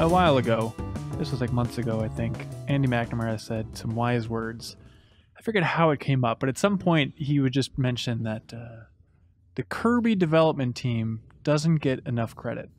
a while ago, this was like months ago, I think, Andy McNamara said some wise words. I forget how it came up, but at some point he would just mention that the Kirby development team doesn't get enough credit.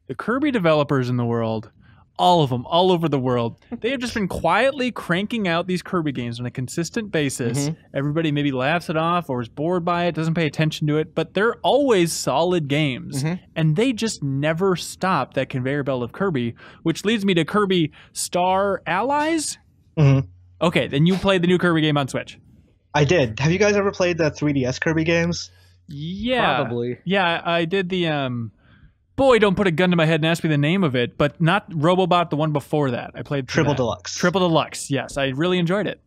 The Kirby developers in the world, all of them, all over the world, they have just been quietly cranking out these Kirby games on a consistent basis. Everybody maybe laughs it off or is bored by it, doesn't pay attention to it, but they're always solid games. And they just never stop that conveyor belt of Kirby, which leads me to Kirby Star Allies. Okay, then you played the new Kirby game on Switch. I did. Have you guys ever played the 3DS Kirby games? Yeah. Probably. Yeah, I did the... Boy, don't put a gun to my head and ask me the name of it, but not Robobot, the one before that. I played Triple Deluxe. Triple Deluxe, yes. I really enjoyed it.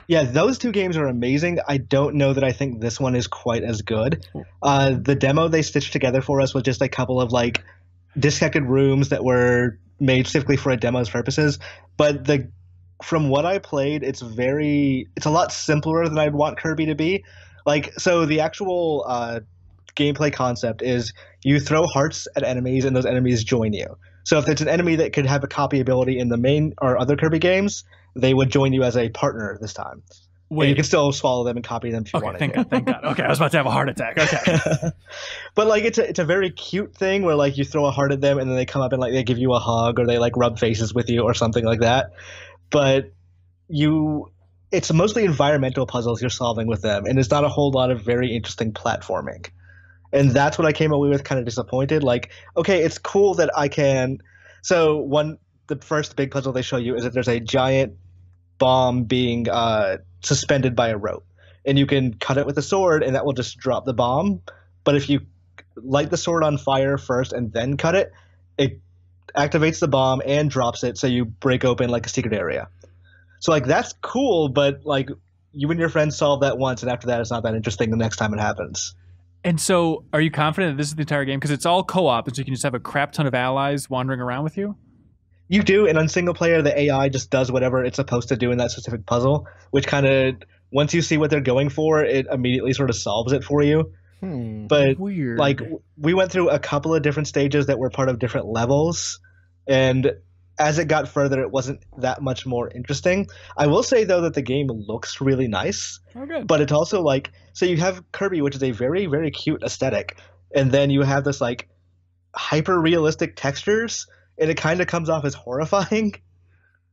Yeah, those two games are amazing. I don't know that I think this one is quite as good. The demo they stitched together for us was just a couple of like disconnected rooms that were made specifically for a demo's purposes. But from what I played, it's a lot simpler than I'd want Kirby to be. Like, so the actual gameplay concept is you throw hearts at enemies and those enemies join you. So if it's an enemy that could have a copy ability in the main or other Kirby games, they would join you as a partner this time. Wait, and you can still swallow them and copy them if you want. Thank God. Okay, I was about to have a heart attack. Okay. But like it's a very cute thing where like you throw a heart at them and then they come up and like they give you a hug or they like rub faces with you or something like that. But it's mostly environmental puzzles you're solving with them, and there's not a whole lot of very interesting platforming. And that's what I came away with kind of disappointed. Like, okay, it's cool that I can. So the first big puzzle they show you is that there's a giant bomb being suspended by a rope, and you can cut it with a sword, and that will just drop the bomb. But if you light the sword on fire first and then cut it, it activates the bomb and drops it, so you break open like a secret area. So like that's cool, but like you and your friends solve that once, and after that, it's not that interesting the next time it happens. And so, are you confident that this is the entire game? Because it's all co-op, and so you can just have a crap ton of allies wandering around with you? You do, and on single player, the AI just does whatever it's supposed to do in that specific puzzle, which kind of, once you see what they're going for, it immediately sort of solves it for you. But weird. Like, we went through a couple of different stages that were part of different levels, and as it got further, it wasn't that much more interesting. I will say, though, that the game looks really nice. Okay. But it's also like, so you have Kirby, which is a very, very cute aesthetic. And then you have this like hyper-realistic textures, and it kind of comes off as horrifying.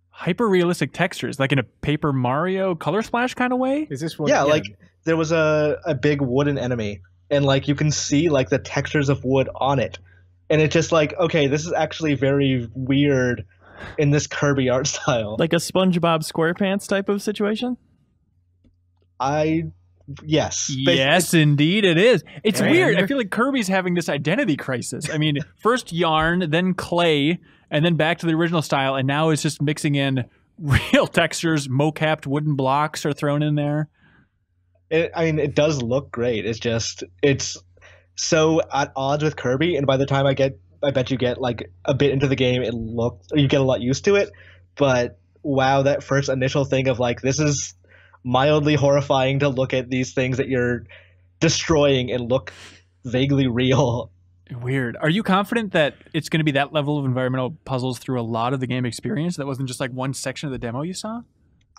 Hyper-realistic textures? Like in a Paper Mario Color Splash kind of way? Is this one? Yeah, like there was a big wooden enemy, and like you can see like the textures of wood on it. And it's just like, okay, this is actually very weird in this Kirby art style. Like a SpongeBob SquarePants type of situation? Yes. Yes, indeed it is. It's weird. I feel like Kirby's having this identity crisis. I mean, first yarn, then clay, and then back to the original style, and now it's just mixing in real textures, mocapped wooden blocks are thrown in there. It does look great. It's so at odds with Kirby, and by the time I bet you get like a bit into the game, you get a lot used to it. But wow, that first initial thing of like, this is mildly horrifying to look at these things that you're destroying and look vaguely real. Weird. Are you confident that it's going to be that level of environmental puzzles through a lot of the game experience? That wasn't just like one section of the demo you saw?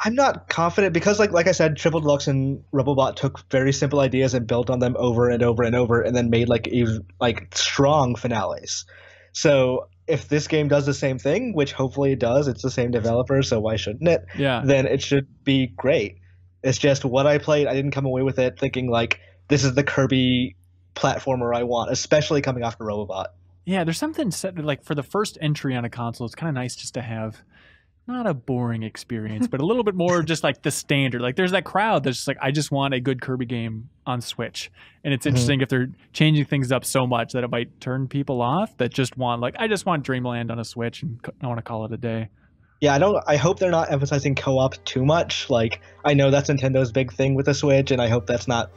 I'm not confident because like I said, Triple Deluxe and Robobot took very simple ideas and built on them over and over and over, and then made like strong finales. So if this game does the same thing, which hopefully it does, it's the same developer, so why shouldn't it? Yeah. Then it should be great. It's just what I played, I didn't come away with it thinking like this is the Kirby platformer I want, especially coming after Robobot. Yeah, there's something set like for the first entry on a console, it's kind of nice just to have not a boring experience, but a little bit more just like the standard. Like there's that crowd that's just like, I just want a good Kirby game on Switch. And it's interesting if they're changing things up so much that it might turn people off that just want like, I just want Dreamland on a Switch and I want to call it a day. Yeah, I hope they're not emphasizing co-op too much. Like, I know that's Nintendo's big thing with the Switch, and I hope that's not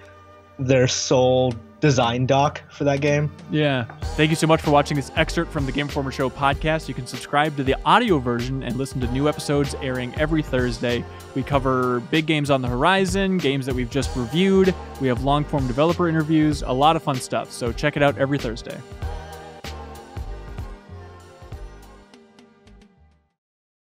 their sole design doc for that game. Yeah. Thank you so much for watching this excerpt from the Game Informer Show podcast. You can subscribe to the audio version and listen to new episodes airing every Thursday. We cover big games on the horizon, games that we've just reviewed. We have long-form developer interviews, a lot of fun stuff. So check it out every Thursday.